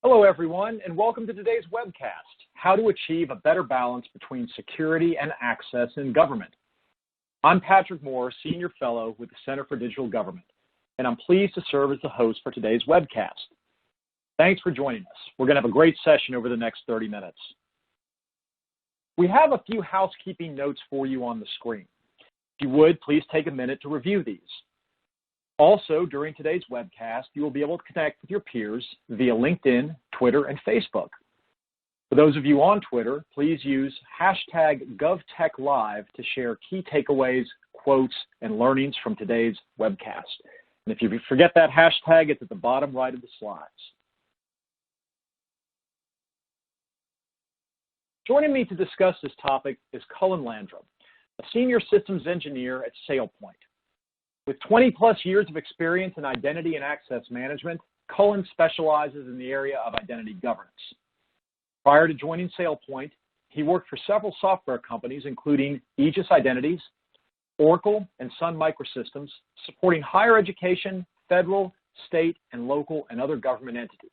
Hello, everyone, and welcome to today's webcast, How to Achieve a Better Balance Between Security and Access in Government. I'm Patrick Moore, Senior Fellow with the Center for Digital Government, and I'm pleased to serve as the host for today's webcast. Thanks for joining us. We're going to have a great session over the next 30 minutes. We have a few housekeeping notes for you on the screen. If you would, please take a minute to review these. Also, during today's webcast, you will be able to connect with your peers via LinkedIn, Twitter, and Facebook. For those of you on Twitter, please use hashtag GovTechLive to share key takeaways, quotes, and learnings from today's webcast. And if you forget that hashtag, it's at the bottom right of the slides. Joining me to discuss this topic is Cullen Landrum, a Senior Systems Engineer at SailPoint. With 20-plus years of experience in identity and access management, Cullen specializes in the area of identity governance. Prior to joining SailPoint, he worked for several software companies, including Aegis Identities, Oracle, and Sun Microsystems, supporting higher education, federal, state, and local and other government entities.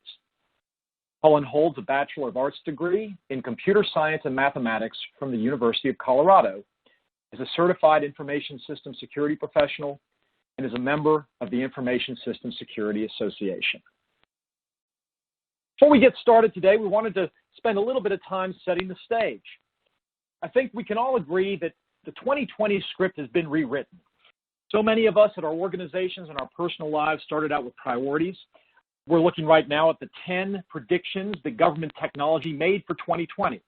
Cullen holds a Bachelor of Arts degree in Computer Science and Mathematics from the University of Colorado, is a certified information system security professional, and is a member of the Information System Security Association. Before we get started today, we wanted to spend a little bit of time setting the stage. I think we can all agree that the 2020 script has been rewritten. So many of us at our organizations and our personal lives started out with priorities. We're looking right now at the 10 predictions that government technology made for 2020.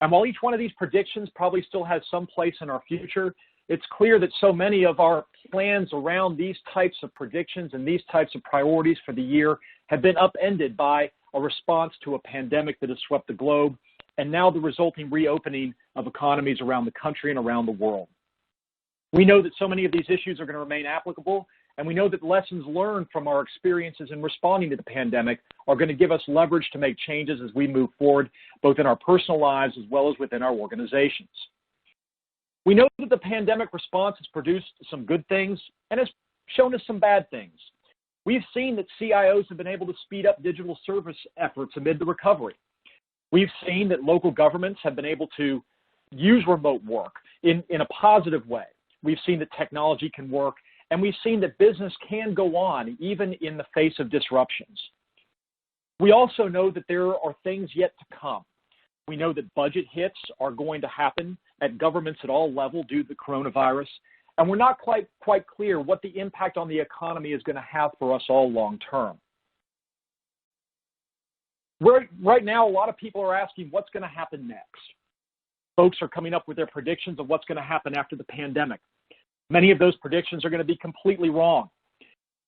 And while each one of these predictions probably still has some place in our future, it's clear that so many of our plans around these types of predictions and these types of priorities for the year have been upended by a response to a pandemic that has swept the globe, and now the resulting reopening of economies around the country and around the world. We know that so many of these issues are going to remain applicable, and we know that lessons learned from our experiences in responding to the pandemic are going to give us leverage to make changes as we move forward, both in our personal lives as well as within our organizations. We know that the pandemic response has produced some good things and has shown us some bad things. We've seen that CIOs have been able to speed up digital service efforts amid the recovery. We've seen that local governments have been able to use remote work in a positive way. We've seen that technology can work, and we've seen that business can go on even in the face of disruptions. We also know that there are things yet to come. We know that budget hits are going to happen at governments at all levels due to the coronavirus, and we're not quite clear what the impact on the economy is going to have for us all long term. Right now, a lot of people are asking what's going to happen next. Folks are coming up with their predictions of what's going to happen after the pandemic. Many of those predictions are going to be completely wrong.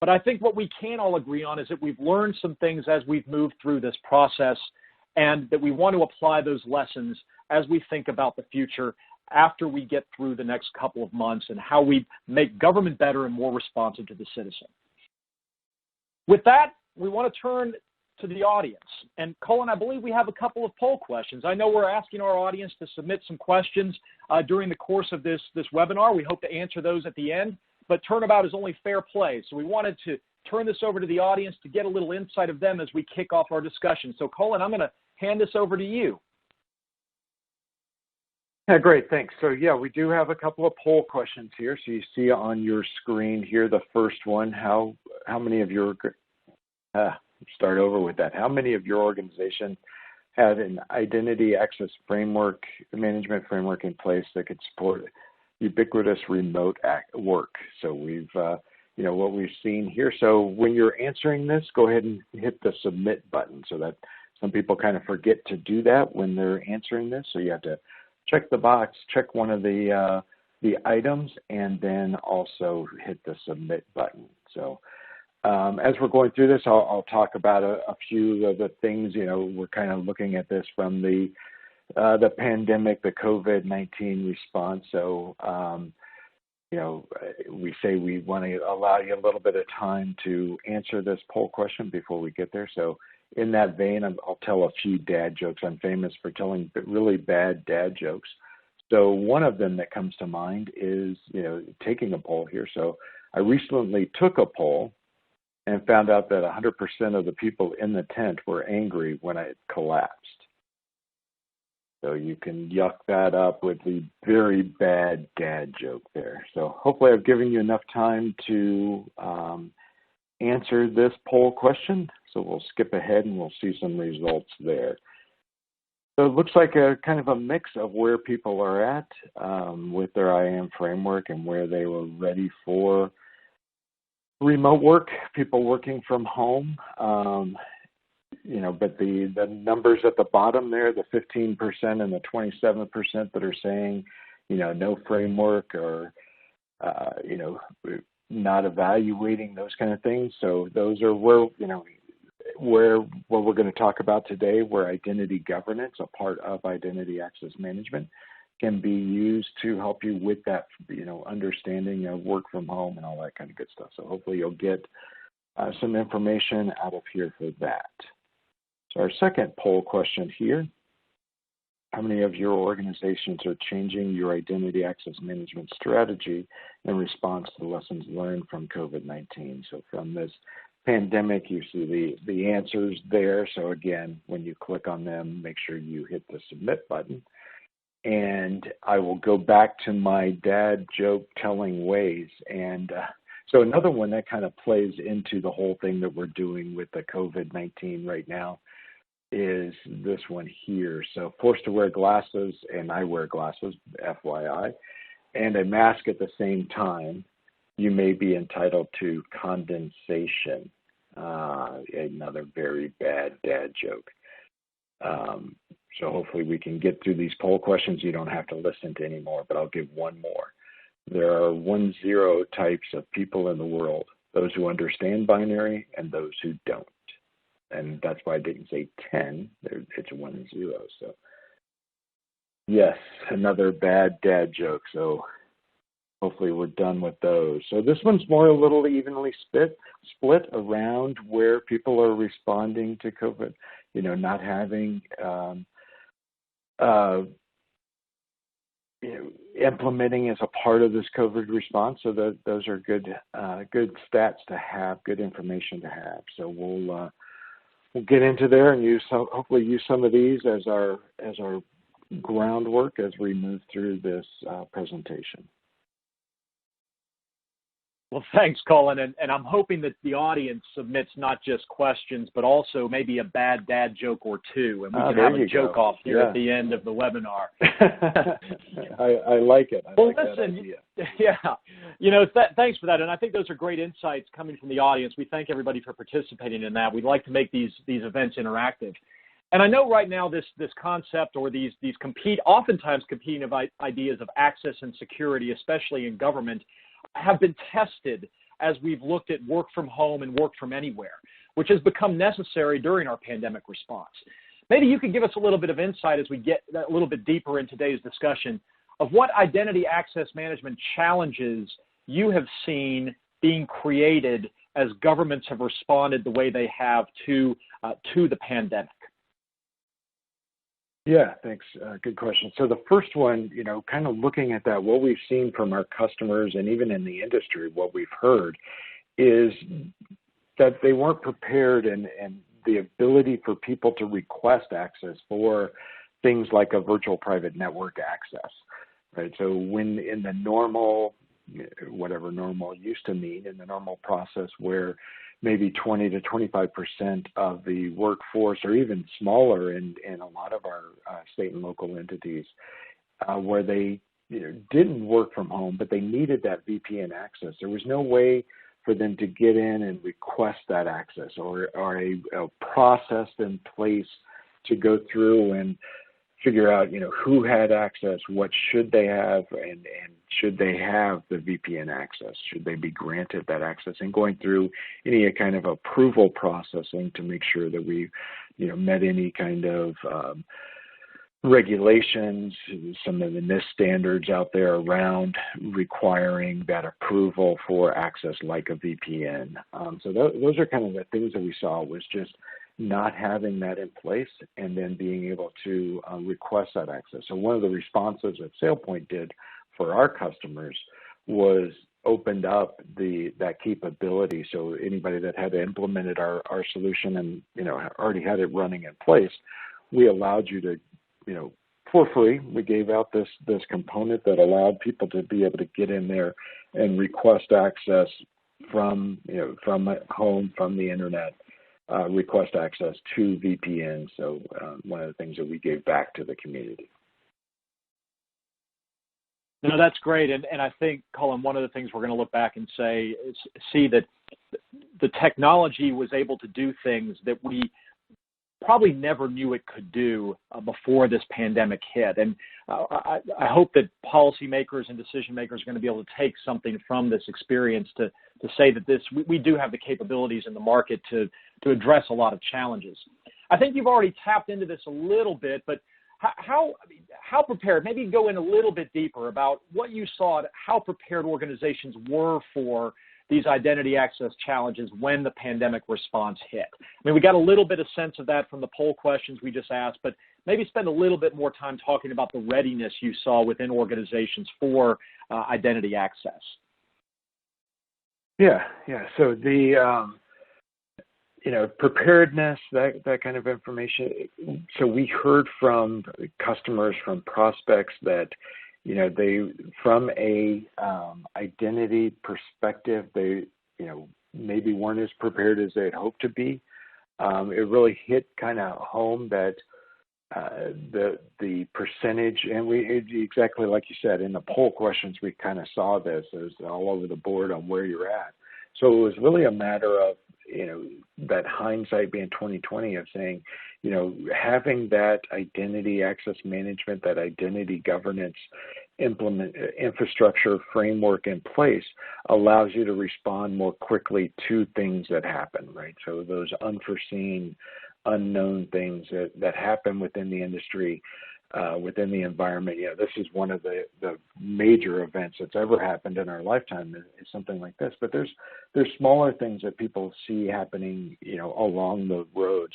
But I think what we can all agree on is that we've learned some things as we've moved through this process, and that we want to apply those lessons as we think about the future after we get through the next couple of months and how we make government better and more responsive to the citizen. With that, we want to turn to the audience. And Cullen, I believe we have a couple of poll questions. I know we're asking our audience to submit some questions during the course of this webinar. We hope to answer those at the end, but turnabout is only fair play. So we wanted to turn this over to the audience to get a little insight of them as we kick off our discussion. So Cullen, I'm going to hand this over to you. Yeah, great, thanks. So yeah, we do have a couple of poll questions here. So you see on your screen here, the first one, how many of your, start over with that. How many of your organization have an identity access framework, management framework in place that could support ubiquitous remote work? So we've, what we've seen here. So when you're answering this, go ahead and hit the submit button, so that some people kind of forget to do that when they're answering this. So you have to check the box, check one of the items, and then also hit the submit button. So as we're going through this, I'll talk about a few of the things. We're kind of looking at this from the pandemic, the COVID-19 response. So we say we want to allow you a little bit of time to answer this poll question before we get there. So in that vein, I'll tell a few dad jokes. I'm famous for telling really bad dad jokes. So one of them that comes to mind is, taking a poll here. So I recently took a poll, and found out that 100% of the people in the tent were angry when it collapsed. So you can yuck that up with the very bad dad joke there. So hopefully I've given you enough time to answer this poll question. So we'll skip ahead and we'll see some results there. So it looks like a kind of a mix of where people are at with their IAM framework and where they were ready for remote work, people working from home. But the numbers at the bottom there, the 15% and the 27% that are saying, no framework or, not evaluating those kind of things. So those are what we're going to talk about today, where identity governance, a part of identity access management, can be used to help you with that, understanding of work from home and all that kind of good stuff. So hopefully you'll get some information out of here for that. So our second poll question here, how many of your organizations are changing your identity access management strategy in response to the lessons learned from COVID-19? So from this pandemic, you see the answers there. So again, when you click on them, make sure you hit the submit button. And I will go back to my dad joke telling ways. And so another one that kind of plays into the whole thing that we're doing with the COVID-19 right now is this one here. So forced to wear glasses, and I wear glasses, FYI, and a mask at the same time, you may be entitled to condensation. Another very bad dad joke. So hopefully we can get through these poll questions. You don't have to listen to any more, but I'll give one more. There are 10 types of people in the world, those who understand binary and those who don't. And that's why I didn't say 10. It's 10. So yes, another bad dad joke. So hopefully we're done with those. So this one's more a little evenly split around where people are responding to COVID, not having, implementing as a part of this COVID response. So those are good stats to have, good information to have. So we'll get into there and hopefully use some of these as our groundwork as we move through this presentation. Well, thanks, Colin. And I'm hoping that the audience submits not just questions, but also maybe a bad dad joke or two, and we can have a joke off here at the end of the webinar. I like it. I like that idea. Yeah. Thanks for that. And I think those are great insights coming from the audience. We thank everybody for participating in that. We'd like to make these events interactive. And I know right now this concept or these oftentimes competing ideas of access and security, especially in government, have been tested as we've looked at work from home and work from anywhere, which has become necessary during our pandemic response. Maybe you could give us a little bit of insight as we get a little bit deeper in today's discussion of what identity access management challenges you have seen being created as governments have responded the way they have to the pandemic. Yeah, thanks. Good question. So the first one, kind of looking at that, what we've seen from our customers and even in the industry, what we've heard is that they weren't prepared and the ability for people to request access for things like a virtual private network access, right? So when in the normal, whatever normal used to mean, in the normal process where maybe 20 to 25% of the workforce, or even smaller in a lot of our state and local entities, where they didn't work from home, but they needed that VPN access. There was no way for them to get in and request that access or a process in place to go through and figure out, who had access, what should they have, and should they have the VPN access? Should they be granted that access? And going through any kind of approval processing to make sure that we, met any kind of regulations, some of the NIST standards out there around requiring that approval for access like a VPN. So those are kind of the things that we saw, was just not having that in place and then being able to request that access. So one of the responses that SailPoint did for our customers was opened up that capability. So anybody that had implemented our solution and, already had it running in place, we allowed you to, for free, we gave out this component that allowed people to be able to get in there and request access from home, from the internet, request access to VPN. So one of the things that we gave back to the community. No, that's great. And I think, Colin, one of the things we're going to look back and see that the technology was able to do things that we probably never knew it could do before this pandemic hit. And I hope that policymakers and decision makers are going to be able to take something from this experience to say that we do have the capabilities in the market to address a lot of challenges. I think you've already tapped into this a little bit, but how prepared, maybe go in a little bit deeper about what you saw, how prepared organizations were for these identity access challenges when the pandemic response hit. I mean, we got a little bit of sense of that from the poll questions we just asked, but maybe spend a little bit more time talking about the readiness you saw within organizations for identity access. Yeah. So the, preparedness, that kind of information. So we heard from customers, from prospects that, they, from a identity perspective, they, maybe weren't as prepared as they'd hoped to be. It really hit kind of home that the percentage, and exactly like you said, in the poll questions, we kind of saw this as all over the board on where you're at. So it was really a matter of, that hindsight being 2020 of saying, having that identity access management, that identity governance infrastructure framework in place allows you to respond more quickly to things that happen, right? So those unforeseen, unknown things that happen within the industry, within the environment. This is one of the major events that's ever happened in our lifetime is something like this. But there's smaller things that people see happening, along the roads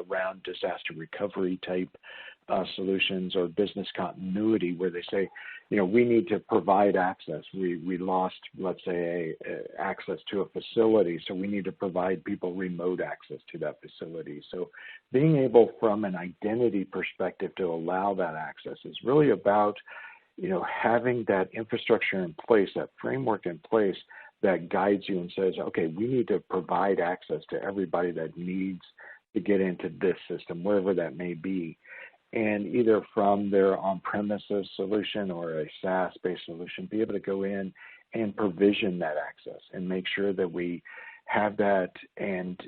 around disaster recovery type solutions or business continuity, where they say, we need to provide access. We lost, let's say, access to a facility, so we need to provide people remote access to that facility. So being able, from an identity perspective, to allow that access is really about, having that infrastructure in place, that framework in place that guides you and says, okay, we need to provide access to everybody that needs to get into this system, wherever that may be. And either from their on-premises solution or a SaaS-based solution, be able to go in and provision that access and make sure that we have that and,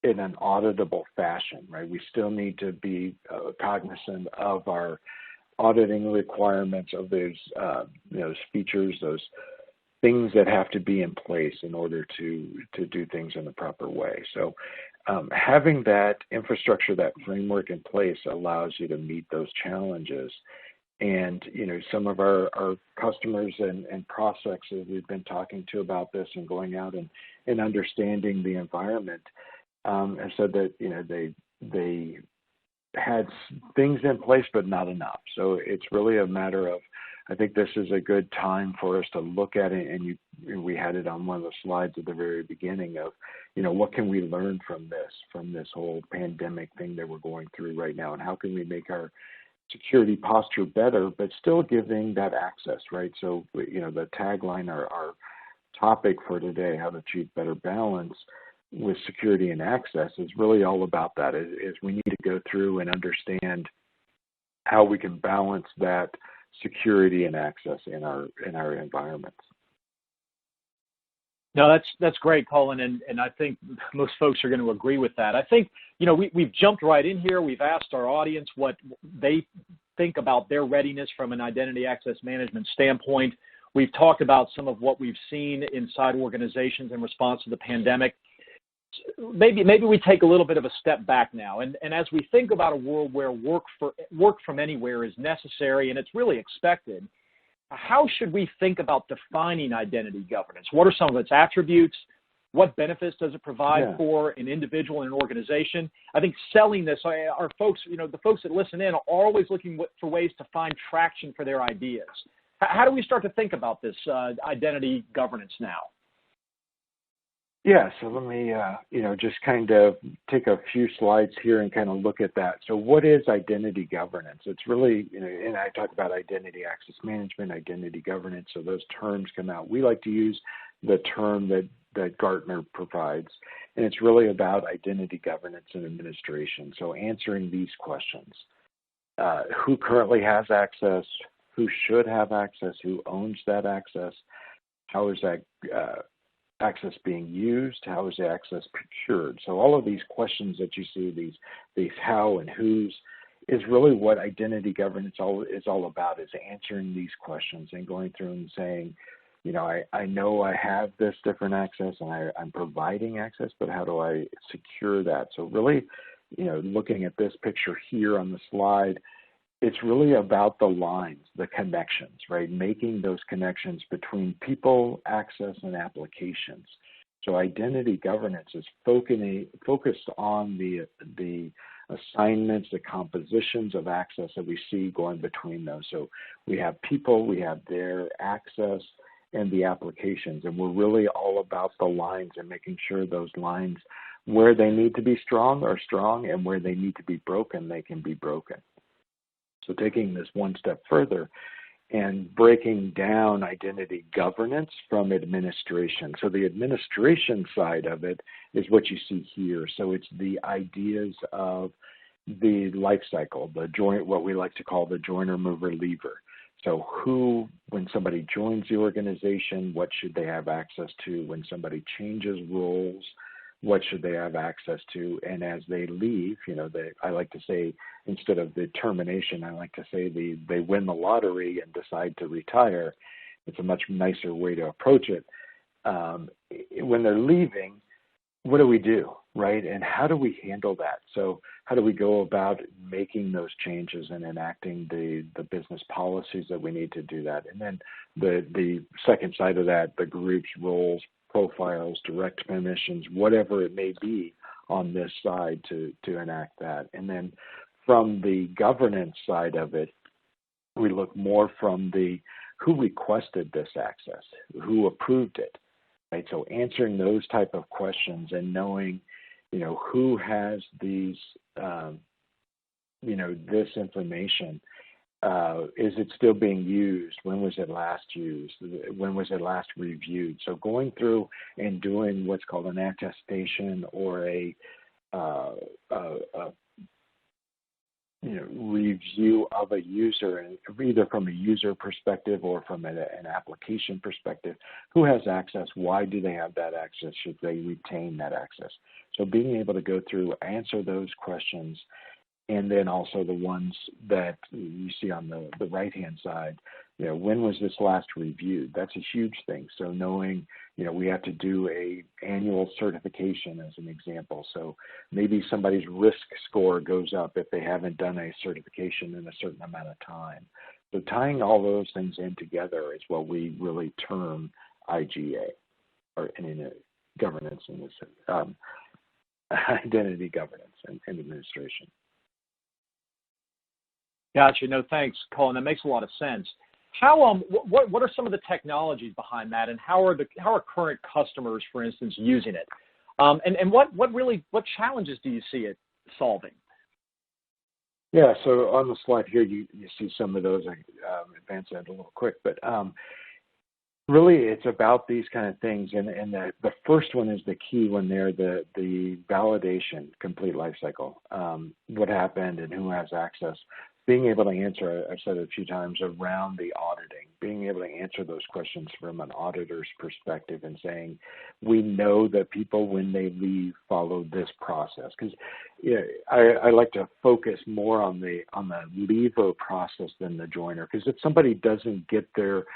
in an auditable fashion, right? We still need to be cognizant of our auditing requirements of those features, those things that have to be in place in order to do things in the proper way. So having that infrastructure, that framework in place allows you to meet those challenges. And, some of our customers and prospects that we've been talking to about this and going out and understanding the environment have said that, they had things in place, but not enough. So it's really a matter of, I think this is a good time for us to look at it, and we had it on one of the slides at the very beginning of, what can we learn from this whole pandemic thing that we're going through right now, and how can we make our security posture better, but still giving that access, right? So, the tagline, our topic for today, how to achieve better balance with security and access, is really all about that, is we need to go through and understand how we can balance that security and access in our environments. No, that's great, Colin, and I think most folks are going to agree with that. I think, we've jumped right in here. We've asked our audience what they think about their readiness from an identity access management standpoint. We've talked about some of what we've seen inside organizations in response to the pandemic. Maybe we take a little bit of a step back now, and as we think about a world where work from anywhere is necessary and it's really expected, how should we think about defining identity governance? What are some of its attributes? What benefits does it provide for an individual and an organization? I think selling this, our folks, the folks that listen in are always looking for ways to find traction for their ideas. How do we start to think about this identity governance now? Yeah, so let me, just kind of take a few slides here and kind of look at that. So what is identity governance? It's really, and I talk about identity access management, identity governance, so those terms come out. We like to use the term that Gartner provides, and it's really about identity governance and administration. So answering these questions. Who currently has access? Who should have access? Who owns that access? How is that access being used? How is the access procured? So all of these questions that you see, these how and who's, is really what identity governance is all about, is answering these questions and going through and saying, I know I have this different access and I'm providing access, but how do I secure that? So really, looking at this picture here on the slide, it's really about the lines, the connections, right? Making those connections between people, access, and applications. So identity governance is focused on the assignments, the compositions of access that we see going between those. So we have people, we have their access, and the applications. And we're really all about the lines and making sure those lines, where they need to be strong are strong, and where they need to be broken, they can be broken. So taking this one step further and breaking down identity governance from administration. So the administration side of it is what you see here. So it's the ideas of the life cycle, what we like to call the joiner, mover, leaver. So who, when somebody joins the organization, what should they have access to? When somebody changes roles, what should they have access to? And as they leave, I like to say, instead of the termination, I like to say they win the lottery and decide to retire. It's a much nicer way to approach it. When they're leaving, what do we do, right? And how do we handle that? So how do we go about making those changes and enacting the business policies that we need to do that? And then the second side of that, the groups, roles, profiles, direct permissions, whatever it may be on this side to enact that. And then from the governance side of it, we look more from who requested this access, who approved it, right? So answering those type of questions and knowing, who has these, this information. Is it still being used? When was it last used? When was it last reviewed? So going through and doing what's called an attestation or a review of a user, and either from a user perspective or from an application perspective, who has access? Why do they have that access? Should they retain that access? So being able to go through, answer those questions. And then also the ones that you see on the right-hand side, when was this last reviewed? That's a huge thing. So knowing, we have to do a annual certification as an example. So maybe somebody's risk score goes up if they haven't done a certification in a certain amount of time. So tying all those things in together is what we really term IGA, or governance in this identity governance and administration. Gotcha. No, thanks, Colin. That makes a lot of sense. How what are some of the technologies behind that, and how are current customers, for instance, using it? And what challenges do you see it solving? Yeah. So on the slide here, you see some of those. I advance that a little quick, but really, it's about these kind of things. And the first one is the key one there, the validation, complete life cycle. What happened and who has access. Being able to answer, I've said it a few times, around the auditing, being able to answer those questions from an auditor's perspective and saying, we know that people, when they leave, follow this process. Because I like to focus more on the leaver process than the joiner. Because if somebody doesn't get their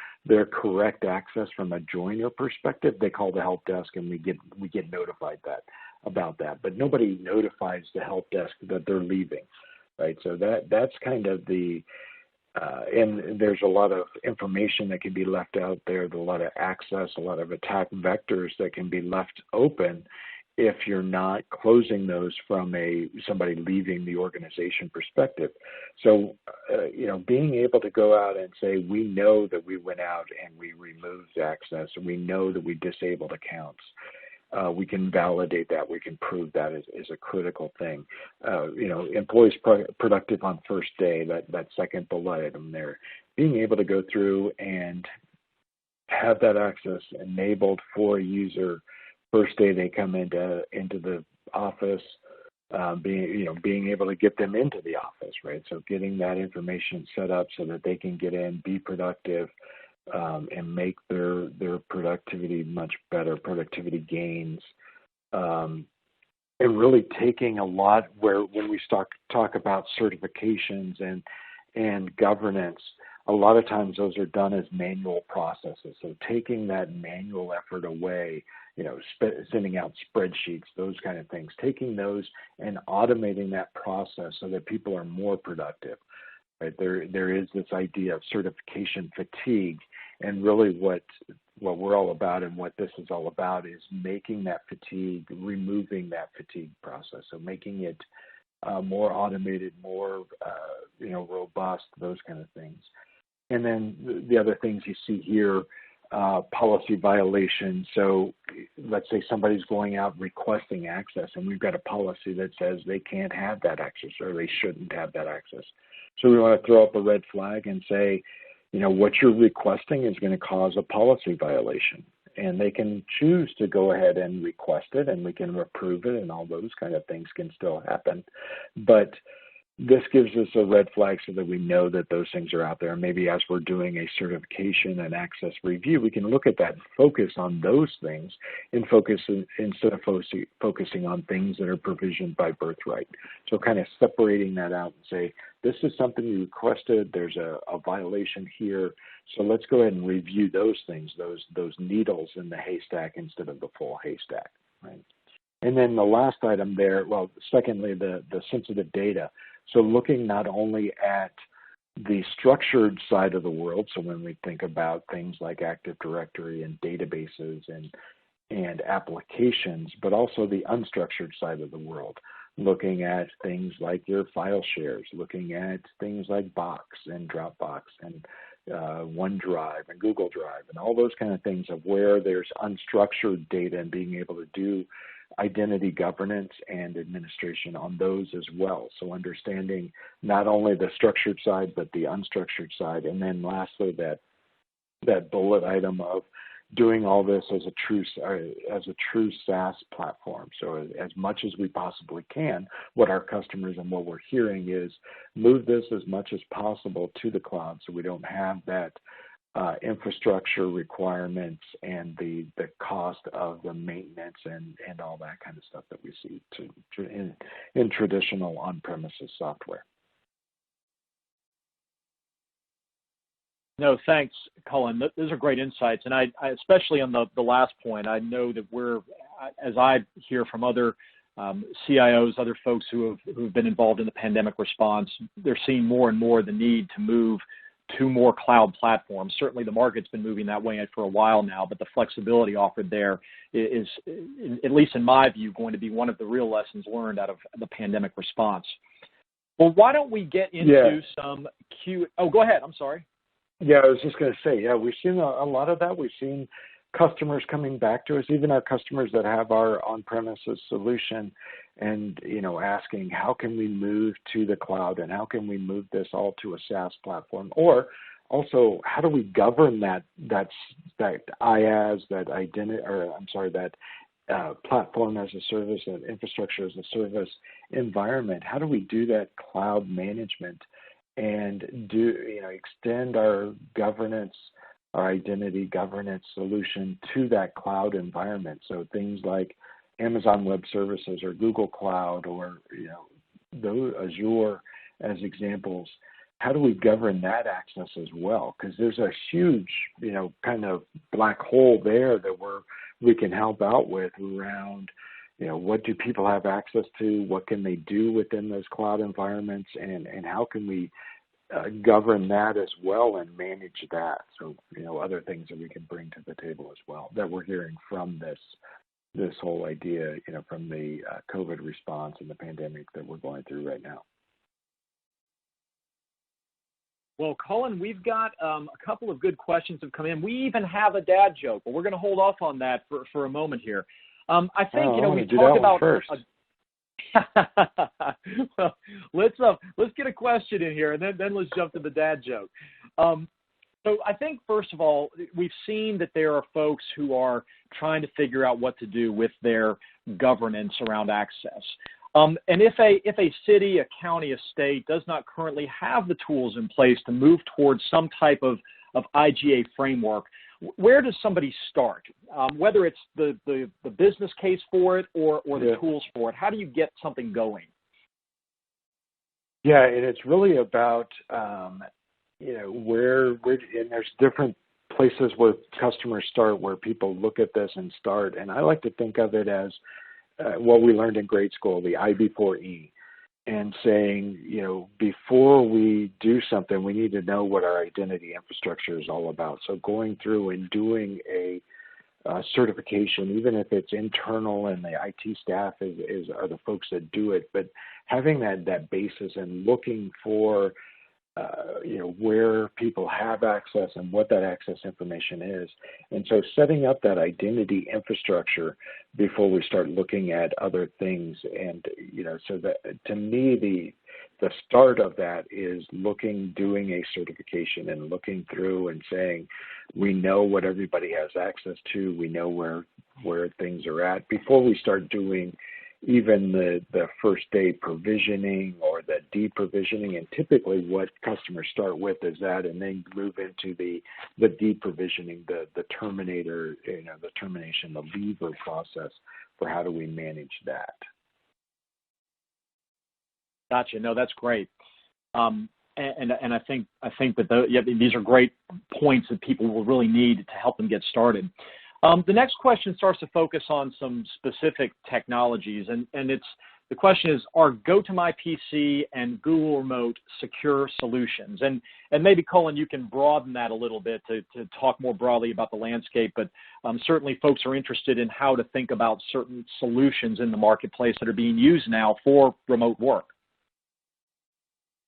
correct access from a joiner perspective, they call the help desk and we get notified about that. But nobody notifies the help desk that they're leaving. Right, so that's kind of and there's a lot of information that can be left out there, a lot of access, a lot of attack vectors that can be left open if you're not closing those from somebody leaving the organization perspective. So, being able to go out and say, we know that we went out and we removed access, and we know that we disabled accounts. We can validate that. We can prove that is a critical thing. Employees productive on first day, that second bullet item there, being able to go through and have that access enabled for a user first day they come into the office, being able to get them into the office, right? So getting that information set up so that they can get in, be productive, and make their productivity much better, productivity gains, and really taking a lot when we talk about certifications and governance, a lot of times those are done as manual processes. So taking that manual effort away, sending out spreadsheets, those kind of things, taking those and automating that process so that people are more productive. Right? There is this idea of certification fatigue, and really what we're all about and what this is all about is making that fatigue, removing that fatigue process. So making it more automated, more robust, those kind of things. And then the other things you see here, policy violations. So let's say somebody's going out requesting access, and we've got a policy that says they can't have that access or they shouldn't have that access. So we want to throw up a red flag and say, what you're requesting is going to cause a policy violation. And they can choose to go ahead and request it, and we can approve it, and all those kind of things can still happen. But this gives us a red flag so that we know that those things are out there. And maybe as we're doing a certification and access review, we can look at that and focus on those things and focus instead of focusing on things that are provisioned by birthright. So kind of separating that out and say, this is something you requested, there's a violation here, so let's go ahead and review those things, those needles in the haystack instead of the full haystack, right? And then the last item there, secondly, the sensitive data. So looking not only at the structured side of the world, so when we think about things like Active Directory and databases and applications, but also the unstructured side of the world, looking at things like your file shares, looking at things like Box and Dropbox and OneDrive and Google Drive and all those kind of things of where there's unstructured data and being able to do identity governance and administration on those as well. So understanding not only the structured side, but the unstructured side. And then lastly, that bullet item of doing all this as a true SaaS platform. So as much as we possibly can, what our customers and what we're hearing is move this as much as possible to the cloud so we don't have that infrastructure requirements and the cost of the maintenance and all that kind of stuff that we see in traditional on-premises software. No, thanks, Cullen. Those are great insights, and I especially on the last point, I know that as I hear from other CIOs, other folks who've been involved in the pandemic response, they're seeing more and more the need to move to more cloud platforms. Certainly the market's been moving that way for a while now, but the flexibility offered there is, at least in my view, going to be one of the real lessons learned out of the pandemic response. Well, why don't we get into some Oh, go ahead. I'm sorry. Yeah, I was just going to say, we've seen a lot of that. We've seen customers coming back to us, even our customers that have our on-premises solution, and asking how can we move to the cloud and how can we move this all to a SaaS platform, or also how do we govern that IaaS, that identity, or I'm sorry, that platform as a service and infrastructure as a service environment? How do we do that cloud management and extend our governance, our identity governance solution to that cloud environment? So things like Amazon Web Services or Google Cloud or those Azure as examples. How do we govern that access as well? Because there's a huge kind of black hole there that we can help out with around what do people have access to, what can they do within those cloud environments, and how can we govern that as well and manage that. So other things that we can bring to the table as well that we're hearing from this this whole idea, from the COVID response and the pandemic that we're going through right now. Well, Cullen, we've got a couple of good questions have come in. We even have a dad joke, but we're going to hold off on that for a moment here. I think we talk about first. Well, let's get a question in here, and then let's jump to the dad joke. So I think, first of all, we've seen that there are folks who are trying to figure out what to do with their governance around access. And if a city, a county, a state does not currently have the tools in place to move towards some type of IGA framework, where does somebody start? Whether it's the business case for it or the tools for it, how do you get something going? Yeah, and it's really about where and there's different places where customers start, where people look at this and start. And I like to think of it as what we learned in grade school, the I before E, and saying, before we do something, we need to know what our identity infrastructure is all about. So going through and doing a certification, even if it's internal and the IT staff are the folks that do it, but having that basis and looking for where people have access and what that access information is. And so setting up that identity infrastructure before we start looking at other things. And, so that to me, the start of that is doing a certification and looking through and saying, we know what everybody has access to. We know where things are at before we start doing even the first day provisioning or the deprovisioning. And typically what customers start with is that, and then move into the deprovisioning, the terminator, the termination, the leaver process for how do we manage that. Gotcha. No, that's great. And I think that these are great points that people will really need to help them get started. The next question starts to focus on some specific technologies, and the question is, are GoToMyPC and Google Remote secure solutions? And maybe, Cullen, you can broaden that a little bit to talk more broadly about the landscape, but certainly folks are interested in how to think about certain solutions in the marketplace that are being used now for remote work.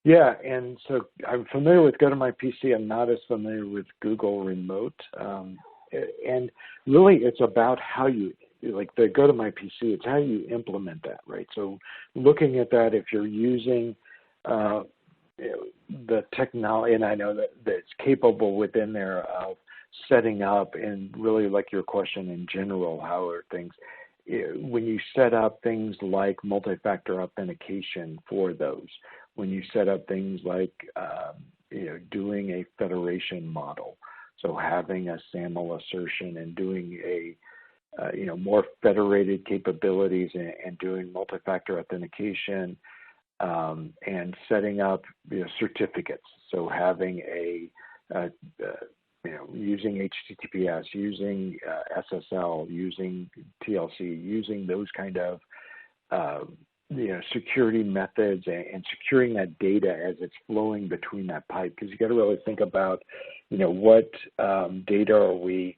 Yeah, and so I'm familiar with GoToMyPC. I'm not as familiar with Google Remote. And really, it's about how you, like the GoToMyPC, it's how you implement that, right? So looking at that, if you're using the technology, and I know that it's capable within there of setting up, and really like your question in general, how are things, when you set up things like multi-factor authentication for those, when you set up things like, doing a federation model, so having a SAML assertion and doing a, more federated capabilities and doing multi-factor authentication, and setting up, certificates. So having using HTTPS, using SSL, using TLC, using those kind of, security methods and securing that data as it's flowing between that pipe. Because you got to really think about, what data are we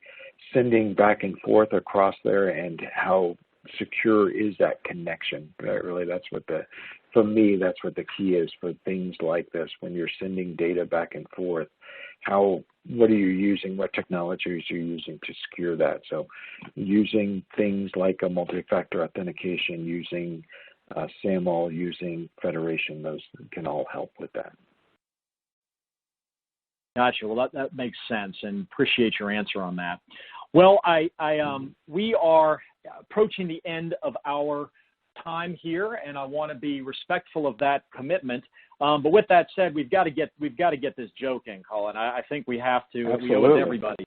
sending back and forth across there, and how secure is that connection. Really, that's what for me, that's what the key is for things like this. When you're sending data back and forth, what are you using? What technologies are you using to secure that? So using things like a multi-factor authentication, using SAML, using federation, those can all help with that. Gotcha. Well, that makes sense, and appreciate your answer on that. Well, we are approaching the end of our time here, and I want to be respectful of that commitment. But with that said, we've got to get this joke in, Cullen. I think we have to. Absolutely. We owe it to everybody.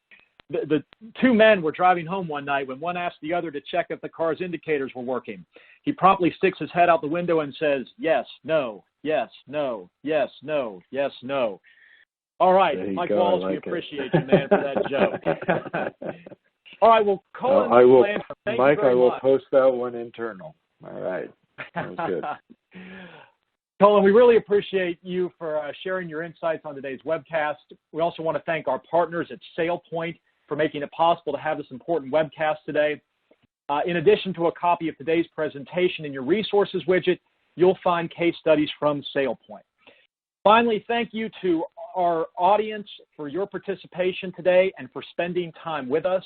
The two men were driving home one night when one asked the other to check if the car's indicators were working. He promptly sticks his head out the window and says, "Yes, no, yes, no, yes, no, yes, no." All right, Mike Wallace, we appreciate you, man, for that joke. All right, well, Cullen, Mike, I will post that one internal. All right, sounds good. Cullen, we really appreciate you for sharing your insights on today's webcast. We also want to thank our partners at SailPoint for making it possible to have this important webcast today. In addition to a copy of today's presentation in your resources widget, you'll find case studies from SailPoint. Finally, thank you to our audience for your participation today and for spending time with us.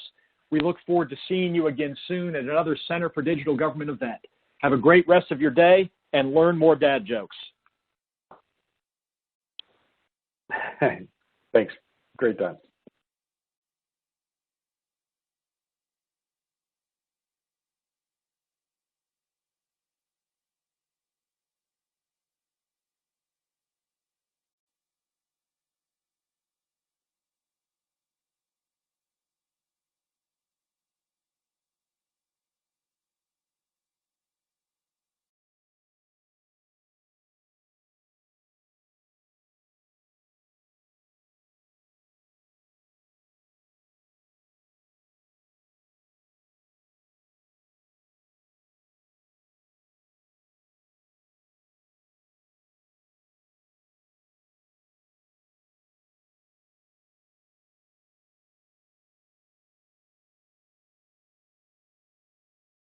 We look forward to seeing you again soon at another Center for Digital Government event. Have a great rest of your day and learn more dad jokes. Thanks. Great time.